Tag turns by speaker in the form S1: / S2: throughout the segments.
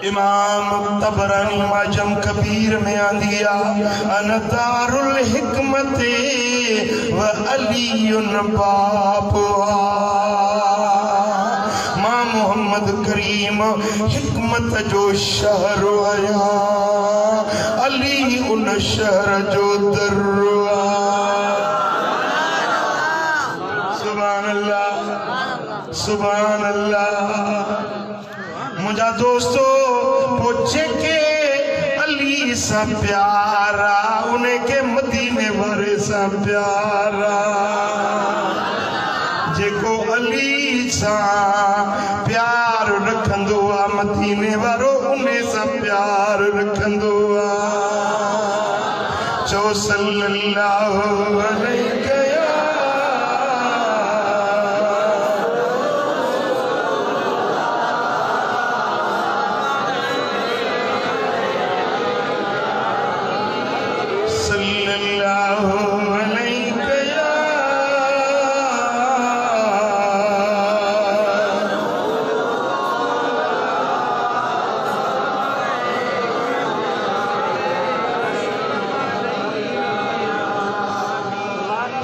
S1: इमाम तबरानी माजम कबीर में आंदिया अनदारुल हिकमते व अलीयुन बाबुहा। मां मोहम्मद करीम हिकमत जो शहर आया, अली उन शहर जो दरवा। सुभान अल्लाह सुभान अल्लाह। मुझा दोस्तों पूछे के अली सा प्यारा, उन्हें के मदीने वाले सा प्यारा। जेको अली सा प्यार रखंदो आ, मदीने वारो उन्हें सा प्यार रखंदो आ। चो सल्लल्लाहु अलैहि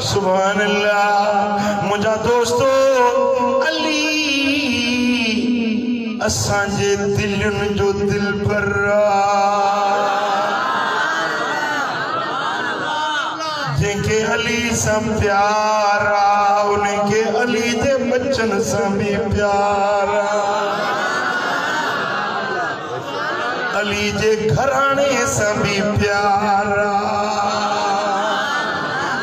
S1: सुभान अल्लाह। मुझा दोस्तों अली असांजे दिलुन जो दिल पर, जेके अली सा प्यारा, उनके अली दे बच्चन सा भी प्यारा, अली जे घराने सा भी प्यारा।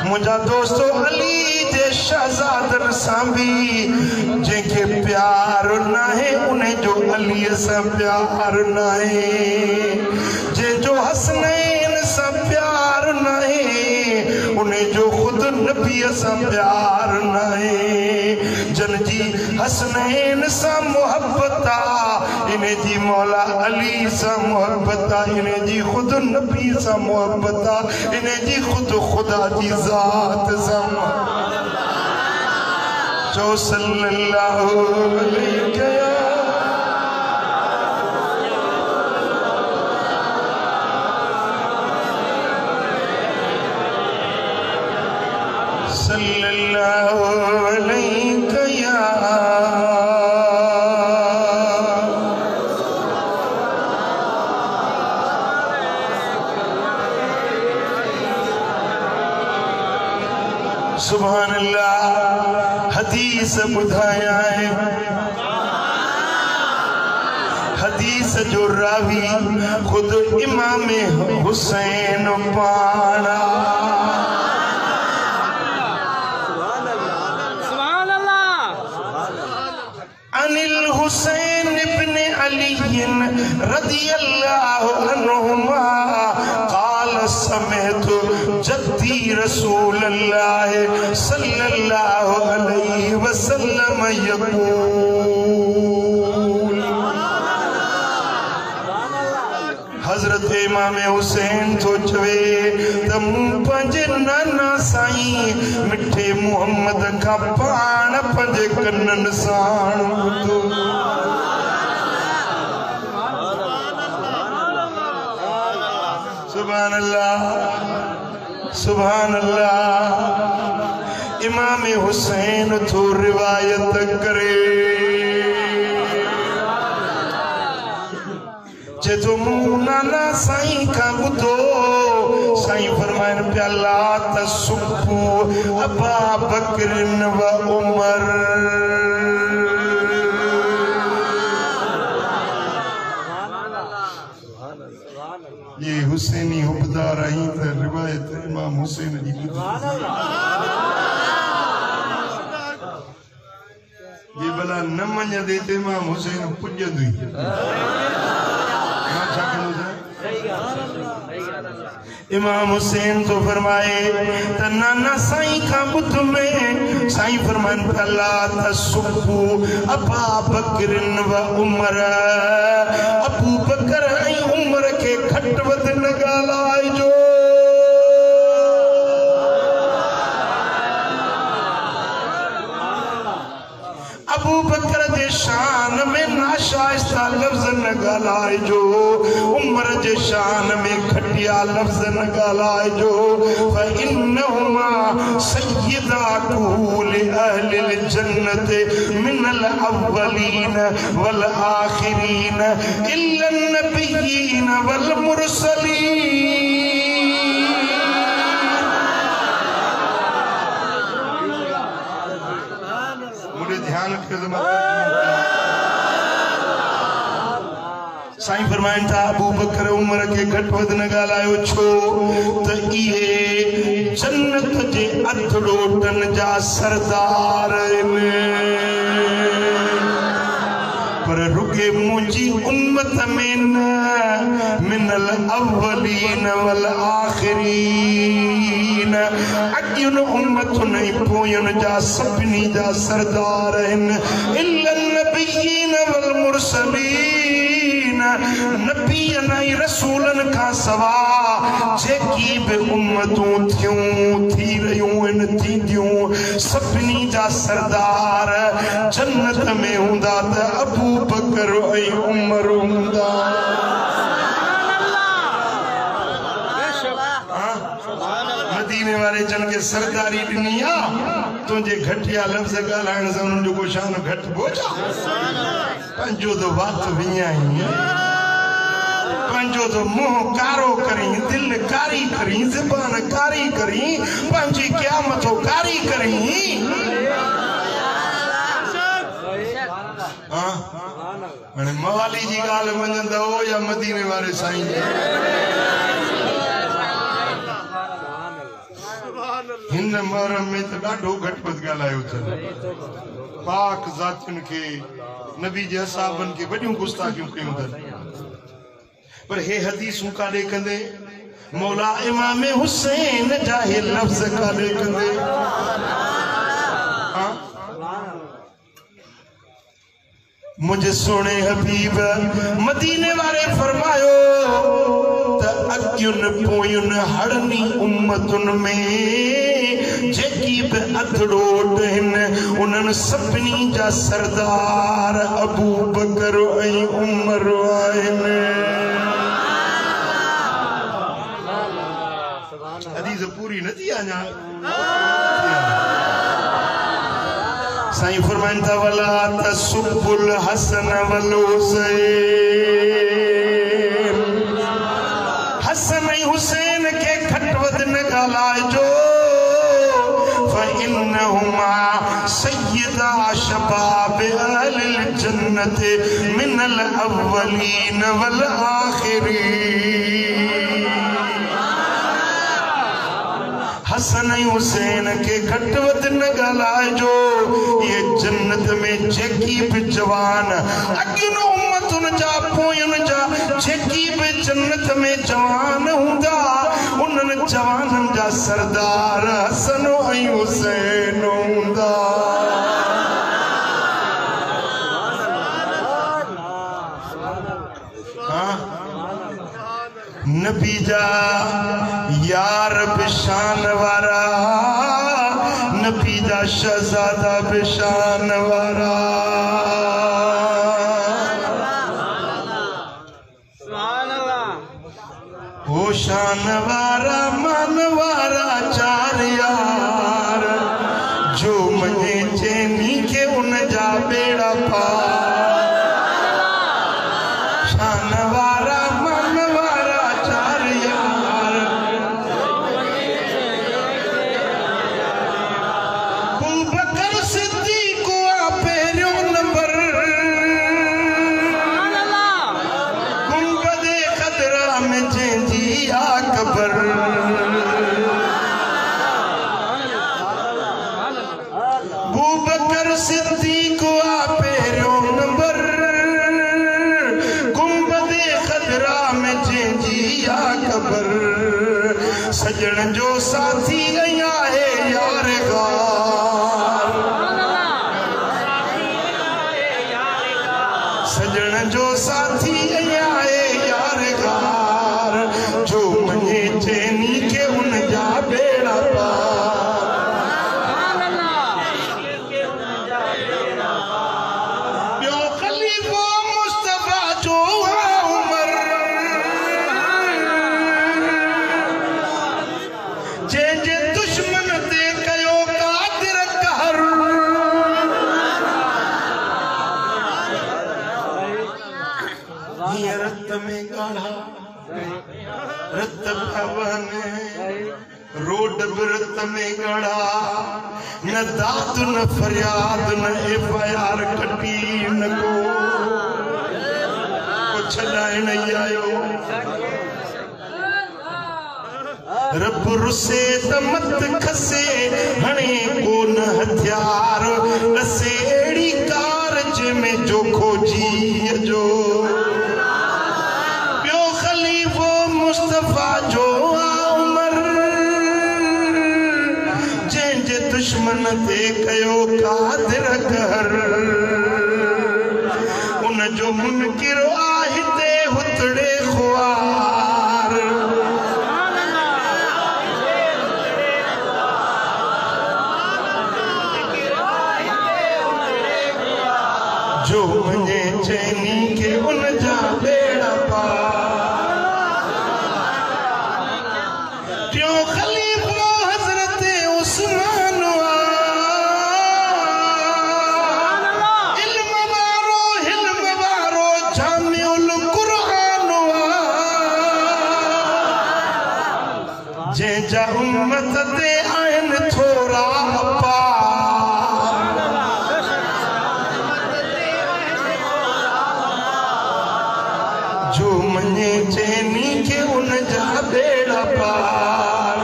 S1: मुझा दोस्तों अली जे शहजादन सा भी जेके प्यार ना है, उन्हें जो अली सा प्यार ना है। जे जो हसनैन सा प्यार ना है, उन्हें जो खुद नबी सा प्यार ना है। जन जी हसनैन सा मोहब्बता, इन्हें जी मौला अली सा मोहब्बता, इन्हें जी खुद नबी सा मोहब्बता, इन्हें जी खुद खुदा जी जात सा। जो सल्लल्लाहु अलैहि सल्लल्लाहु अलैहि या सुभान अल्लाह। हदीस बुधाया है, हदीस जो रावी खुद इमाम हुसैन पाना। अनिल हुसैन इब्न अली रदियल्लाहु अन्हुमा क़ाल समिअतु जद्दी रसूलल्लाह सल्लल्लाहु अलैहि वसल्लम यक़ूल। हजरत इमाम हुसैन तो चवे त मूं पंहिंजे नाना साईं मिठे मोहम्मद का पाण पंहिंजे कन्नन साण ॿुधो। सुभान अल्लाह सुभान अल्लाह। इमाम हुसैन तो रिवायत करे जे तो मूं नाना साईं का ॿुधो, साईं फरमाइन पिया ला तसुब्बू अबा बकरिन व उमर। ये हुसैनी हुबदार आई त रिवायत इमाम हुसैन जी ये भला न मञदे त इमाम हुसैन पुॼंदी। इमाम हुसैन तो फरमाए त नाना साईं का ॿुध में साईं फरमान ला तसुब्बू अबा बकरिन व उमर। अबू बकर ऐं उमर के घट वध न ॻाल्हाइजो। अबू बकर जे शान में ना आशाइस्ता लफ्ज़ न ॻाल्हाए जो, उम्र जे शान में घटिया लफ्ज़ न ॻाल्हाए जो। फ़इन्नहुमा सय्यदा कुल अहलिल जन्नत मिनल अव्वलीन वल आखिरीन इल्ला नबिय्यीन वल मुरसलीन। मुझे ध्यान साईं फरमाइन था अबू बकर उम्र के घट वध न ॻाल्हायो छो त इहे जन्नत जे अधड़ोटन जा सरदार आहिनि, पर रुगे मुंहिंजी उम्मत में न मिनल अव्वलीन वल आखिरीन, अॻियुनि उम्मतुनि ऐं पोयुनि जा सभिनी जा सरदार आहिनि। इल्ला नबिय्यीन वल मुरसलीन, नबीअन ऐं रसूलनि खां सवा जेकी बि उम्मतूं थियूं थी रहियूं आहिनि थींदियूं, सभिनी जा सरदार जन्नत में हूंदा त अबू बकर ऐं उमर हूंदा। मदीने वारे जन के सरदारी ॾिनी आहे, तुंहिंजे घटिया लफ़्ज़ ॻाल्हाइण सां उन्हनि जो को शान घटि बोझा। पंहिंजो तो वात विञाई, पंहिंजो तो मुंहुं कारो करी, दिल कारी करी, ज़बान कारी करी, पंहिंजी क़यामत कारी करी। हाणे मवाली जी ॻाल्हि मञंदा हो या मदीने वारे साईं जी? हिन मुहर्रम में तो ॾाढो घटि वधि ॻाल्हायो अथनि। पाक ज़ातियुनि खे, नबी जे असहाबनि खे वॾियूं गुस्ताखियूं कयूं अथनि, पर हे हदीसूं काॾे कंदे, मौला इमाम हुसैन जा हे लफ़्ज़ काॾे कंदे। मुझे सोने हबीब मदीने वारे फरमायो त अॻियुनि पोयुनि हड़नी उम्मतुनि में जेकी बि अधड़ोट आहिनि, उन्हनि सभिनी जा सरदार अबू बकर ऐं उमर आहिनि। हदीस पूरी न थी अञा। साईं फरमाइन था वला तसुब्बुल हसन वल हुसैन, हसन ऐं हुसैन के घटि वधि न ॻाल्हाइजो। फ़इन्नहुमा सय्यदा शबाब अहलिल जन्नत मिनल अव्वलीन वल आखिरीन। हसन ऐं हुसैन के घटि वधि न ॻाल्हाइजो। ये जन्नत में जेकी भी जवान अॻियुनि उम्मतुनि जा पोयुनि जा जेकी भी जन्नत में जवान हूंदा, उन्हनि जवाननि जा सरदार हसन ऐं हुसैन हूंदा। नबी जा यार बिशान वारा, नबी जा शहजादा बिशान वारा, हो शान वारा मन वारा चार यार, जो मने चैनी के उन जा बेड़ा पार। शान वारा मन वारा चार यार, अबू बकर सिद्दीक़ आ पहिरियों नंबर, गुंबदे खदरा में जंहिंजी आ कबर। अबू बकर सिद्दीक़ आ पहिरियों नंबर, गुंबदे खदरा में जंहिंजी आ कबर। सजण जो साथी आहे यार गार, सजण जो साथी आहे यार गार, जो मने चैनी के उन जा बेड़ा पार। ॿियो खलीफ़ो हीअं रत में ॻाढ़ा रत पिया वहनि रोड बि रत में ॻाढ़ा न दाद न फरियाद न FIR कटी न को छॾाइण ई आयो रब रुसे त मत खसे हणे को न हथियार ॾसे अहिड़ी कार जंहिंमें जोखो जी जो ॿियो ख़लीफ़ो मुस्तफ़ा जो उमर जंहिंजे दुश्मन ते कयो कादिर कहर उन जो मुनकिर आहे हुतड़े ख़ुआर जो मञे चैनी के उन जा बेड़ा पार टियों ख़लीफ़ो हज़रत उस्मान इल्म वारो जामिउल क़ुरआन जंहिंजा उम्मत ते आहिनि थोरा जो मञे चैनी के उन जा बेड़ा पार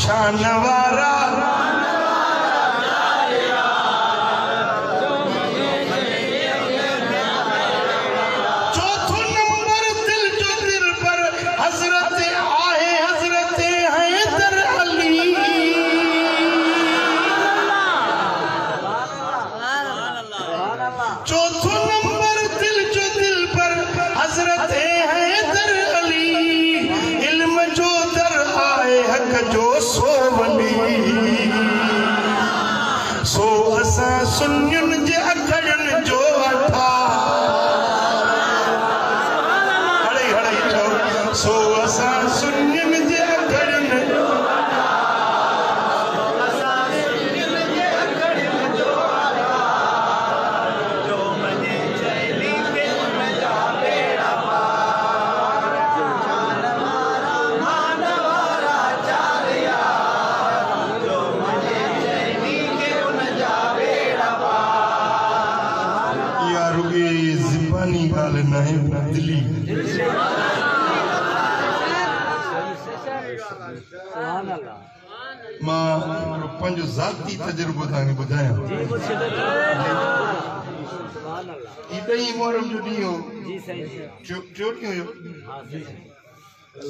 S1: शान वारा चौथो नंबर दिल जो दिल पर हजरत आहे हजरत हैदर अली चौथो नंबर दिल जो दिल पर हजरत जो सो वली सो असां सुन्नियुनि जे अखड़नि जो अठा हड़ई हड़ई चओ सो असां सुन्नियुनि जे अखड़नि जो जो मञे चैनी के उन जा बेड़ा दिली मां पंहिंजो ज़ाती तजुर्बो तव्हांखे ॿुधायां ॾहीं मुहर्रम जो ॾींहुं हो चोरी हुयो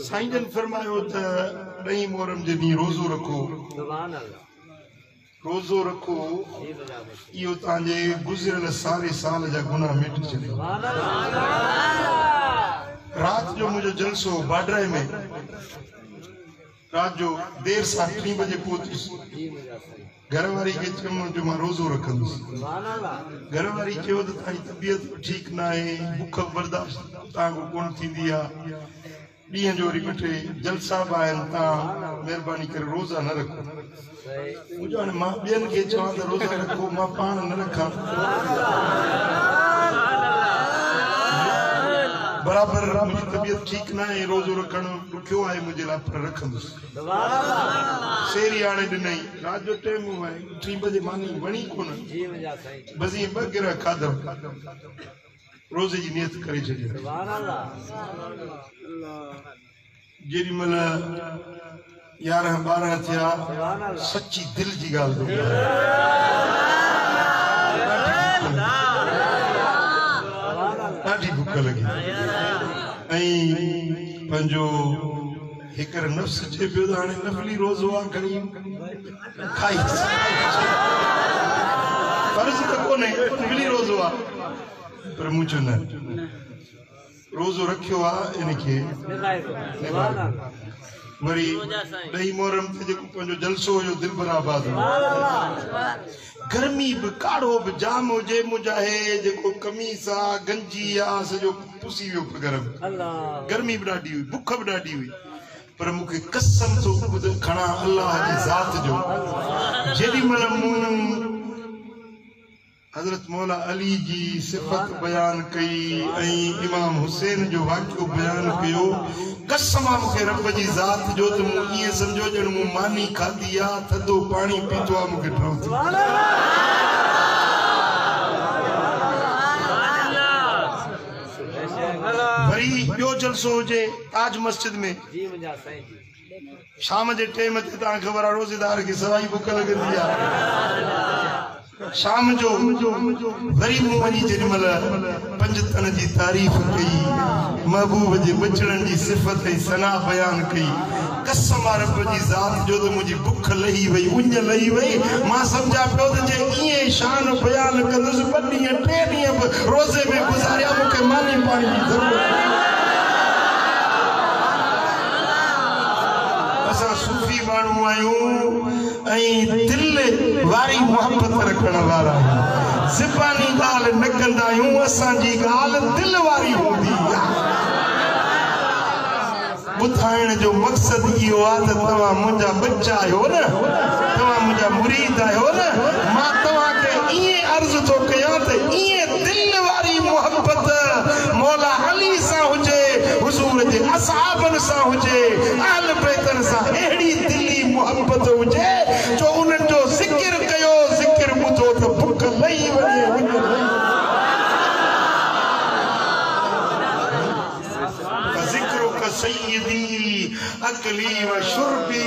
S1: साईं जन फरमायो त ॾहीं मुहर्रम जे ॾींहुं रोज़ो रखो रोज़ो रखो इहो तव्हांजे गुज़िरियल सारे साल जा गुनाह मिट छॾियो रात जो मुझे जलसो बाडराए में रात जो देर सां 3 बजे पहुचुसि घरवारी के चयो जो मां रोज़ो रखंदुसि घरवारी चयो त तव्हांजी तबियत ठीक न आहे बुख बर्दाश्त तव्हांखो कोन थींदी आहे ॾींहं जो वरी ॿ टे जलसा बि आहिनि तव्हां महिरबानी करे रोज़ा न रखो मुंहिंजो हाणे मां ॿियनि खे चवां त रोज़ा रखो मां पाण न रखां बराबर मुझी तबियत ठीक ना है रोज़ो रखण ॾुखियो आहे मुझे लाइ पर रखंदुसि सेरी हाणे ॾिनई रात जो टाइम आहे 3 बजे मानी वणी कोन बस ये 2 गिरा खाधम रोज़े जी नियत करे छॾी जेॾी महिल 11-12 थिया सच्ची दिल जी ॻाल्हि ॾाढी बुख लगी पंहिंजो हिकर नफ्स चे पियो त हाणे नफली रोज़ो आहे खणी खाई फर्ज़ त कोन्हे नफली रोज़ो आहे पर मूं चयो न रोज़ो रखियो आहे इनखे वरी 2 मुहर्रम ते जेको पंहिंजो जलसो हुयो दिलबराबाद गर्मी भी काढ़ो भी जाम हुजे मुझे जेको कमीस आ गंजी आ सजो पुसी वियो गरम गर्मी भी ॾाढी हुई बुख भी ॾाढी हुई पर मूंखे कसम तो खणा अल्लाह जी ज़ात जो जेॾी महिल मूं हजरत मौला अली जी सिफत बयान कई इमाम हुसैन जो वाक़ियो बयान कयो कसम मूंखे रब जी ज़ात जो त मूं ईअं सम्झो ॼण मूं मानी खाधी आ थधो पाणी पीतो आ मूंखे ठहो थी वरी ॿियो जलसो हुजे ताज मस्जिद में शाम जे टाइम ते तव्हां ख़बर आहे रोज़ेदार खे सवाई बुख लॻंदी आहे शाम जो वरी मूं वञी जेॾीमहिल पंजतन जी तारीफ़ कई महबूब जे बचड़नि जी सिफ़त ऐं सना बयान कई कसम रब जी ज़ात जो त मुंहिंजी बुख लही वई उञ लही वई मां सम्झा पियो त जे ईअं शान बयान कंदुसि 2 ॾींहं 3 ॾींहं बि रोज़े में गुज़ारिया मूंखे मानी पाणी जी ज़रूरत असां सूफ़ी माण्हू आहियूं ऐं दिल वारी मोहब्बत रखण वारा ज़बानी ॻाल्हि न कंदा आहियूं असांजी ॻाल्हि दिल वारी हूंदी आहे ॿुधाइण जो मक़सद इहो आहे त तव्हां मुंहिंजा बच्चा आहियो न तव्हां मुंहिंजा मुरीद आहियो न मां तव्हांखे ईअं अर्ज़ु थो कयां त ईअं दिल वारी मोहब्बत मौला अली सां हुजे हुज़ूर जे असहाबनि सां हुजे अहल बैतनि सां अहिड़ी दिली मोहब्बत हुजे जो उन्हनि जो ज़िक्र कयो ज़िक्र ॿुधो त बुख लही वञे ज़िक्रुक सय्यदी अकली व शुर्बी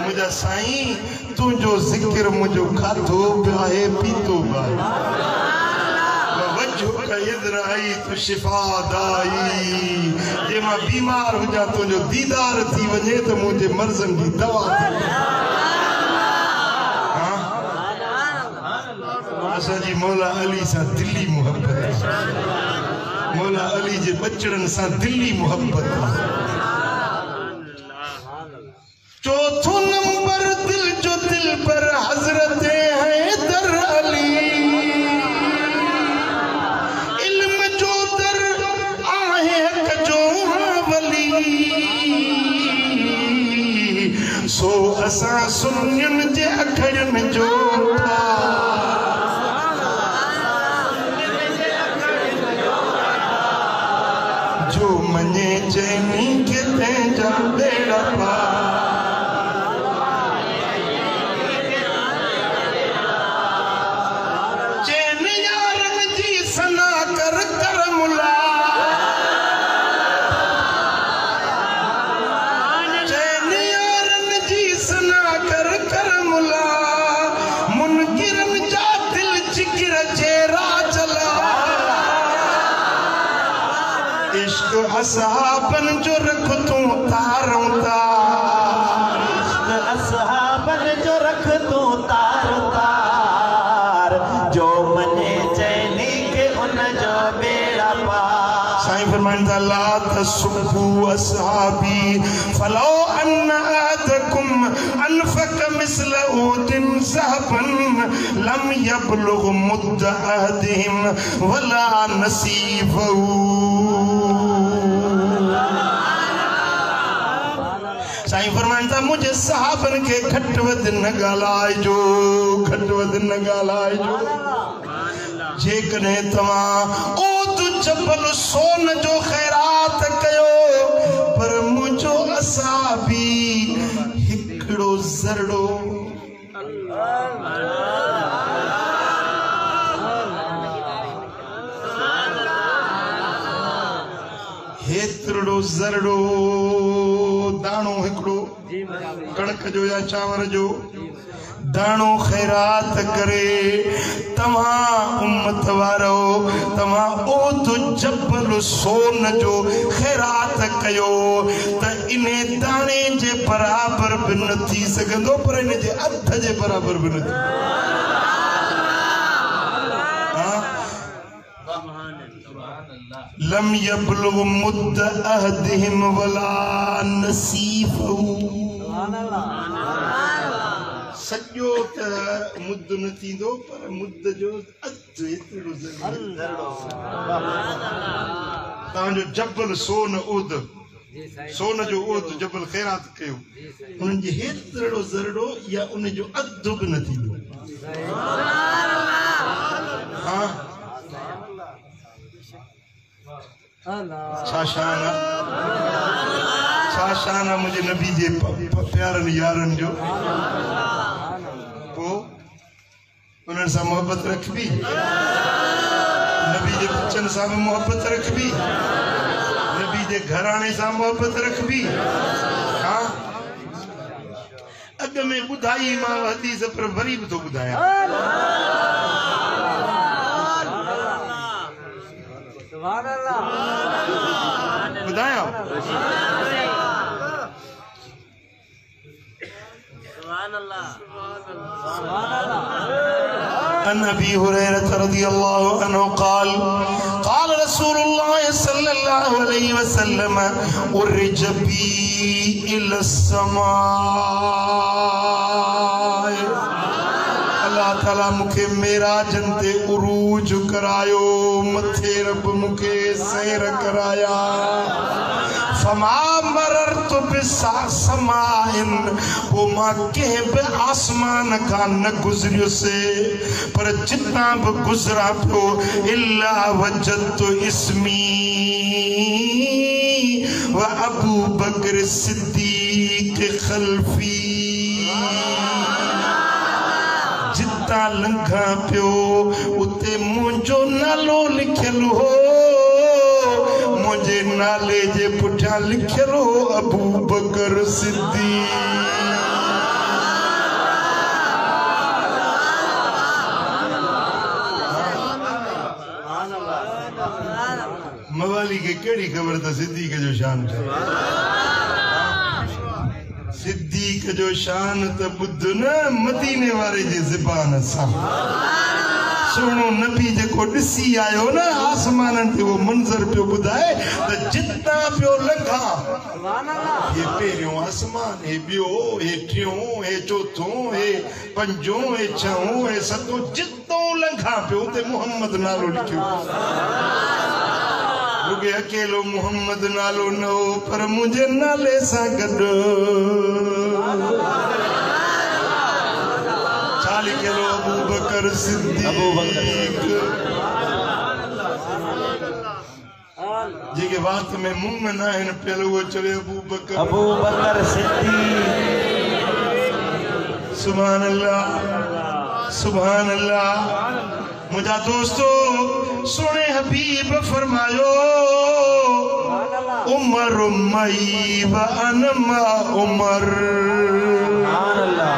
S1: मुंहिंजा साईं तुंहिंजो ज़िक्र मुंहिंजो खाधो बि आहे पीतो बि आहे जे मां बीमार हुजां तुंहिंजो दीदार थी वञे त मुंहिंजे मर्ज़नि जी दवा असांजी मौला अली सां दिली मोहब्बत मौला अली जे बचड़नि सां दिली मोहब्बत चौथो नंबर दिल जो दिल पर हजरत हैदर अली सो असां सुन्नियुनि जे अखरनि जो जो मञे चैनी के तंहिंजा बेड़ा पार चैन यारनि जी सना कर मुला असहाबन जो रख तू तारों तार असहाबन जो रख तू तारों तार जो मने चैनी के उन जो बेड़ा पार साईं फरमाइंदा ला तसुबु असहाबी फलो अन अहदकुम अनफक मिस्ल उदिन ज़हबन लम यबलुग मुद्द अहदिहिम वला नसीफहु साईं फरमाइंदा मुझे सहाबन के घट वध न ॻाल्हाइजो घट वध न ॻाल्हाइजो जेकॾहिं तव्हां ओद जबल सोन जो ख़ैरात कयो पर मुंहिंजो असाबी हिकिड़ो ज़रड़ो हेतिरो ज़रड़ो दाणो हिकिड़ो कणक जो या चांवर जो दाणो ख़ैरात करे तव्हां उम्मत वारो तव्हां ओद जबल सोन जो ख़ैरात कयो त इन दाणे जे बराबर बि न थी सघंदो पर इन जे अध जे बराबर बि न थी लम यबलुग मुद्द अहदिहिम वला नसीफहु सॼो त मुद्द न थींदो पर मुद्द जो अधु एतिरो तव्हांजो जबल सोन ओद सोन जो ओद जबल ख़ैरात कयो उन्हनि जे हेतिरो ज़रड़ो या उन जो अधु बि न थींदो हाँ शाशाना मुझे नबी जे प्यारन यारन जो को उन्हनि सां मोहब्बत रखबी नबी जे बच्चन सां भी मोहब्बत रखबी नबी जे घराणे सां मोहब्बत रखबी हाँ अग में बुधाई मां हदीस पर वरी भी तो बुधाया सुभान अल्लाह बुधाया सुभान अल्लाह सुभान अल्लाह अन अबी हुरैरा रज़ियल्लाहु अन्हु क़ाल क़ाल रसूलुल्लाह सल्लल्लाहु अलैहि वसल्लम उर्रिज बी इला समाए अल्लाह ताला मुखे मेरा जनते उरूज करायो मथे रब मुखे सैर कराया फमा मररतु बिसमाइन वो मां के बे आसमान का न गुजरियो से पर जितना भी गुजरा पियो इल्ला वजदतु इस्मी व अबू बकर सिद्दीक खल्फी जिता लंघा पियो उते मुझो नालो लिखियल हो मुझे नाले जे पुठियां लिखियल हो अबू बकर सिद्दीक मवाली के केड़ी खबर था सिद्दीक जो शान सिद्दीक जो शान त बुध न मदीने वारे जे ज़बान सां सुनो नबी जेको ॾिसी आयो न आसमाननि ते वो मंज़र पियो ॿुधाए त जितां पियो लंघा हे पहिरियों आसमान हे ॿियो हे टियों हे चौथों हे पंजों हे छहों हे सतों जितों लंघा पियो उते मोहम्मद नालो लिखियो रुगे अकेलो मोहम्मद नालो न हो पर मुझे नाले सां गॾु लिखियो अबू बकर सिद्दीक जेके बात में मुमन आहिनि पियल उहो चवे अबू बकर सिद्दीक सुभान अल्लाह सुभान अल्लाह मुझा दोस्तों सुने हबीब फरमायो उमर मई व अनमा उमर सुभान अल्लाह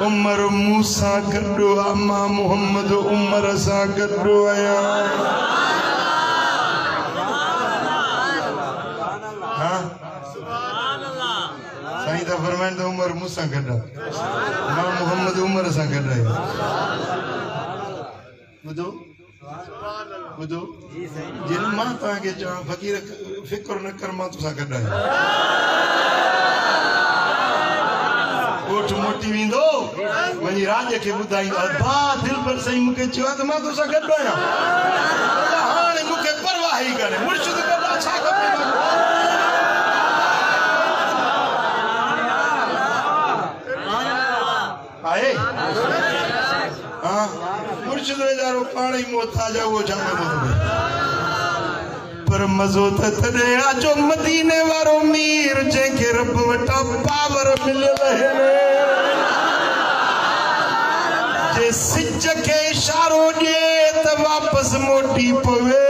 S1: उमर मूसा गड्डो अम्मा मोहम्मद उमर सा गड्डो आया हाँ साईं ता फरमाइन तो उमर मूसा गड्डा मां मोहम्मद उमर सा गड्डा है बुधो बुधो जिन मां ता के चवा फकीर फिक्र न कर मां तुसा गड्डा है ओठ मोटी विंदो वही राज के बुधाई बा दिल पर सही मुके चवा त मां तोसा गड्डो आया हाणे मुके परवाह ही करे मुर्शिद गड्डा छा खपे आए हां मुर्शिद वेचारो पाणी मोथा जा वो जाने दो पर मजो तदे आजो मदीने वारो मीर जेके रब वटा पावर मिलल है जे सिज के इशारो दे त वापस मोटी पवे